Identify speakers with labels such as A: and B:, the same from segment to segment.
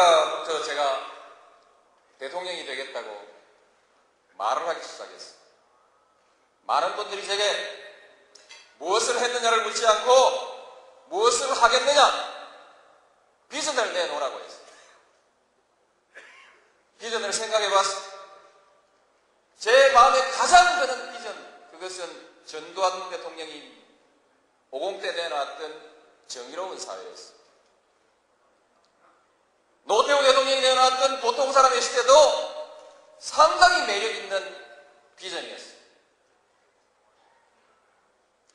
A: 그러니까부터 제가 대통령이 되겠다고 말을 하기 시작했어요. 많은 분들이 제게 무엇을 했느냐를 묻지 않고 무엇을 하겠느냐, 비전을 내놓으라고 했어요. 비전을 생각해봤어요. 제 마음에 가장 드는 비전, 그것은 전두환 대통령이 50대 내놨던 정의로운 사회였어요. 노태우 대통령이 내놨던 보통 사람의 시대도 상당히 매력 있는 비전이었어요.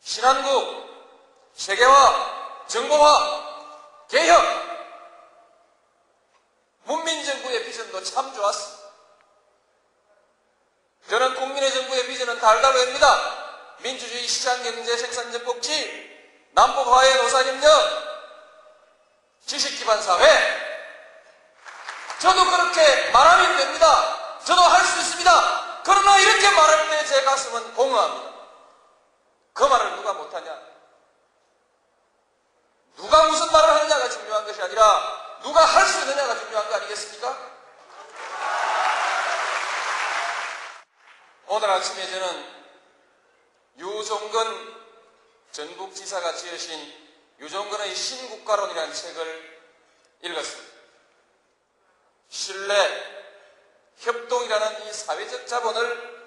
A: 신한국, 세계화, 정보화, 개혁, 문민정부의 비전도 참 좋았어요. 저는 국민의 정부의 비전은 달달합니다. 민주주의, 시장경제, 생산적 복지, 남북화해, 노사협력, 지식기반 사회. 저도 그렇게 말하면 됩니다. 저도 할 수 있습니다. 그러나 이렇게 말할 때 제 가슴은 공허합니다. 그 말을 누가 못하냐? 누가 무슨 말을 하느냐가 중요한 것이 아니라 누가 할 수 있느냐가 중요한 거 아니겠습니까? 오늘 아침에 저는 유종근 전북지사가 지으신 유종근의 신국가론이라는 책을 읽었습니다. 신뢰, 협동이라는 이 사회적 자본을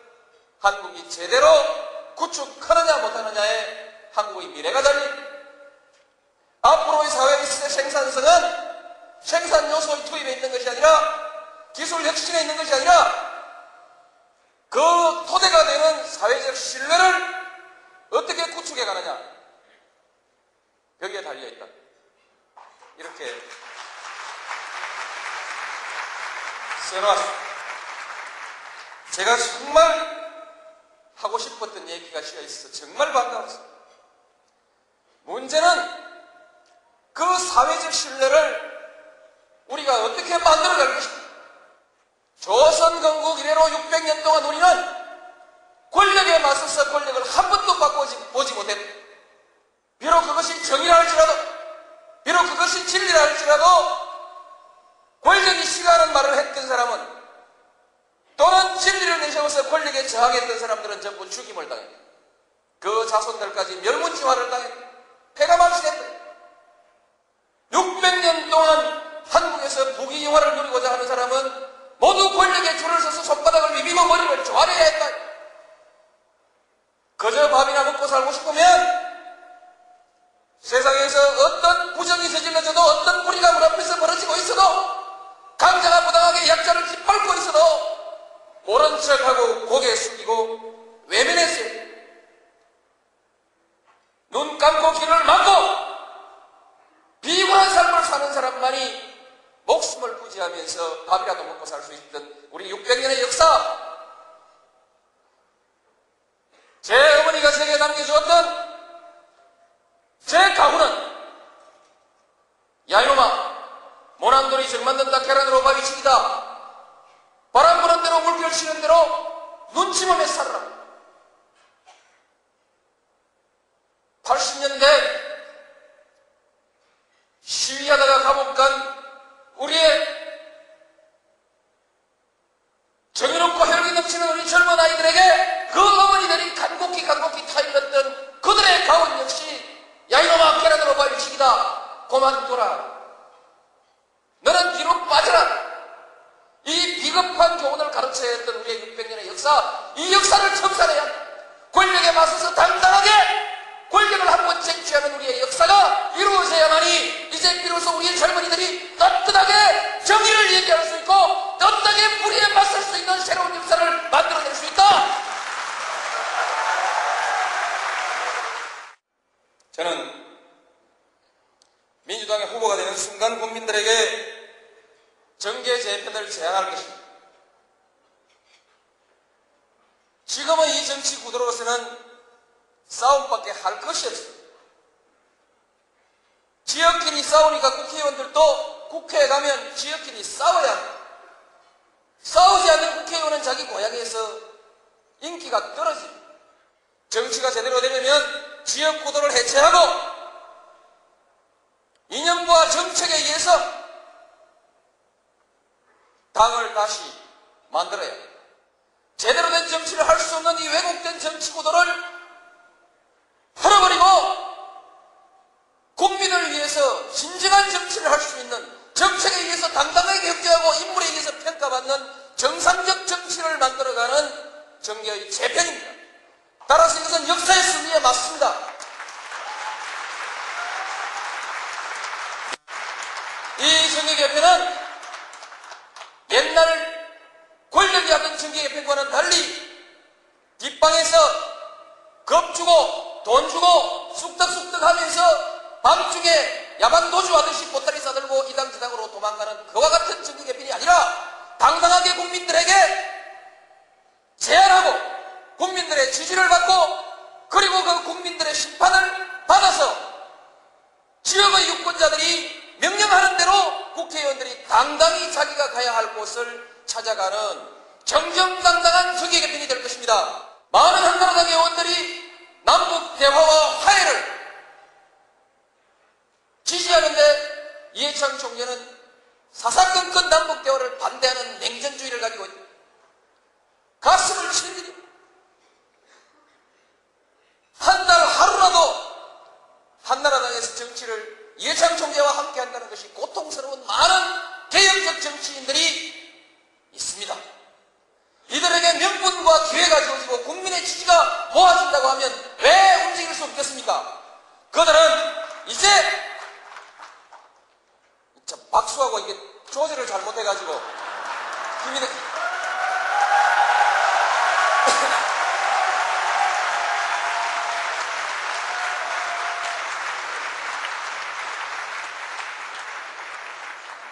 A: 한국이 제대로 구축하느냐 못하느냐에 한국의 미래가 달린, 앞으로의 사회의 생산성은 생산 요소의 투입에 있는 것이 아니라 기술 혁신에 있는 것이 아니라 그 토대가 되는 사회적 신뢰를 어떻게 구축해 가느냐, 여기에 달려있다. 이렇게 써놓았습니다. 제가 정말 하고 싶었던 얘기가 씌어 있어서 정말 반가웠어요. 문제는 그 사회적 신뢰를 우리가 어떻게 만들어갈 것인가. 조선 건국 이래로 600년 동안 우리는 권력에 맞서서 권력을 한 번도 바꿔보지 못했다. 비록 그것이 정의라 할지라도, 비록 그것이 진리라 할지라도 권력이 싫어하는 말을 했던 사람은, 또는 진리를 내세워서 권력에 저항했던 사람들은 전부 죽임을 당했다. 그 자손들까지 멸문지화를 당했다. 폐가 망신했다. 600년 동안 한국에서 부귀영화를 누리고자 하는 사람은 모두 권력에 줄을 서서 손바닥을 비비고 머리를 조아려야 했다. 그저 밥이나 먹고 살고 싶으면 세상에서 어떤 부정이 저질러져도, 어떤 불의가 문 앞에서 벌어지고 있어도, 강자가 부당하게 약자를 짓밟고 있어도 모른 척하고 고개 숙이고 외면했어요. 눈 감고 귀를 막고 비굴한 삶을 사는 사람만이 목숨을 부지하면서 밥이라도 먹고 살 수 있던 우리 600년의 역사, 제 어머니가 제게 남겨주었던 제 가훈은 야이놈아, 모난돌이 정 만든다, 계란으로 밥이 치기다, 바람 부는 대로 물결 치는 대로 눈치보며 살아라. 80년대 시위하다가 감옥 간 우리의 정의롭고 혈기 넘치는 우리 젊은 아이들에게 그 어머니들이 간곡히 타일렀던 그들의 가훈 역시 야이놈아, 계란으로 밥이 치기다, 그만둬라, 너는 뒤로 빠져라. 이 비겁한 교훈을 가르쳐야 했던 우리의 600년의 역사, 이 역사를 청산해야 한다. 권력에 맞서서 당당하게 권력을 한번 쟁취하는 우리의 역사가 이루어져야만이 이제 비로소 우리의 젊은이들이 떳떳하게 정의를 얘기할 수 있고 떳떳하게 불의에 맞설 수 있는 새로운 역사를 만들어낼 수 있다. 저는 민주당의 후보가 되는 순간 국민들에게 정계 재편을 제안할 것입니다. 지금의 이 정치 구도로서는 싸움밖에 할 것이 없습니다. 지역끼리 싸우니까 국회의원들도 국회에 가면 지역끼리 싸워야 합니다. 싸우지 않는 국회의원은 자기 고향에서 인기가 떨어집니다. 정치가 제대로 되려면 지역 구도를 해체하고 이념과 정책에 의해서 당을 다시 만들어야 합니다. 제대로 된 정치를 할 수 없는 이 왜곡된 정치 구도를 풀어버리고 국민을 위해서 진정한 정치를 할 수 있는, 정책에 의해서 당당하게 경제하고 인물에 의해서 평가받는 정상적 정치를 만들어가는 정계의 재편입니다. 따라서 이것은 역사의 승리에 맞습니다. 이 정계개편은 옛날 권력이 하던 정계개편과는 달리 뒷방에서 겁 주고 돈 주고 쑥덕쑥덕 하면서 밤중에 야반 도주하듯이 보따리 싸들고 이당 저당으로 도망가는 그와 같은 정계개편이 아니라 당당하게 국민들에게 제안하고 국민들의 지지를 받고 그리고 그 국민들의 심판을 받아서 지역의 유권자들이 명령하는 대로 국회의원들이 당당히 자기가 가야 할 곳을 찾아가는 정정당당한 정계개편이 될 것입니다. 많은 한나라당 의원들이 남북 대화와 화해를 지지하는데 이해창 총재는 사사건건 남북 대화를 반대하는 냉전주의를 가지고 가슴을 치는 일입니다. 한 달 하루라도 한나라당에서 정치를 이해창 총재와 함께 한다는 것이 고통스러운 많은 개혁적 정치인들이 있습니다. 이들에게 명분과 기회가 주어지고 국민의 지지가 모아진다고 하면 왜 움직일 수 없겠습니까? 그들은 이제 박수하고 이게 조제를 잘못해가지고 힘이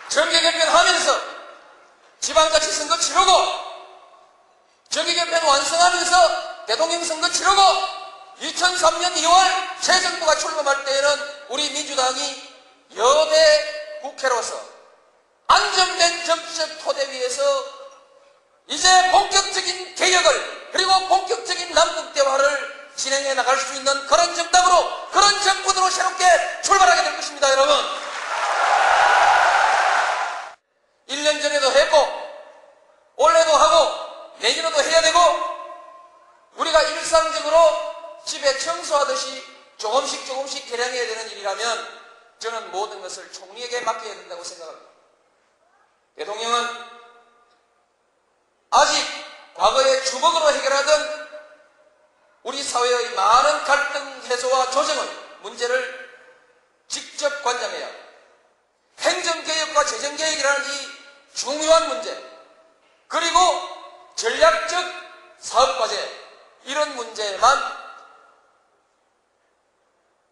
A: 정계개편 하면서 지방자치 선거 치르고 정계개편 완성하면서 대통령 선거 치르고 2003년 2월 새 정부가 출범할 때에는 우리 민주당이 여대 국회로서 안정된 정치적 토대 위에서 이제 본격적인 개혁을 그리고 본격적인 남북 대화를 진행해 나갈 수 있는 그런 정당으로 그런 정부로 새롭게 출발하게 될 것입니다. 여러분, 1년 전에도 했고 올해도 하고 내년에도 해야 되고 우리가 일상적으로 집에 청소하듯이 조금씩 개량해야 되는 일이라면 저는 모든 것을 총리에게 맡겨야 된다고 생각합니다. 대통령은 아직 과거에 주먹으로 해결하던 우리 사회의 많은 갈등 해소와 조정의 문제를 직접 관장해야 합니다. 행정개혁과 재정개혁이라는 이 중요한 문제, 그리고 전략적 사업과제, 이런 문제만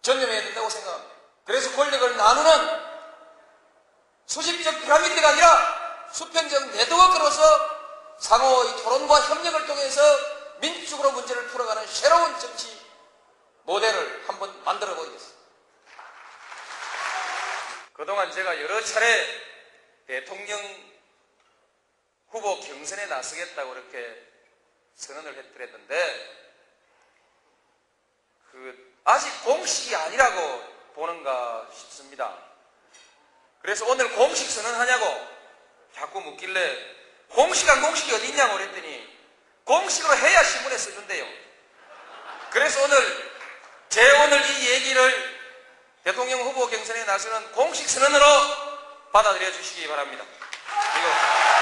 A: 전념해야 된다고 생각합니다. 그래서 권력을 나누는 수직적 피라미드가 아니라 수평적 네트워크로서 상호의 토론과 협력을 통해서 민주적으로 문제를 풀어가는 새로운 정치 모델을 한번 만들어 보이겠습니다. 그동안 제가 여러 차례 대통령 후보 경선에 나서겠다고 이렇게 선언을 해드렸는데 아직 공식이 아니라고 보는가 싶습니다. 그래서 오늘 공식 선언하냐고 자꾸 묻길래 공식한 공식이 어디 있냐고 그랬더니 공식으로 해야 신문에 써준대요. 그래서 오늘 이 얘기를 대통령 후보 경선에 나서는 공식 선언으로 받아들여 주시기 바랍니다. 이거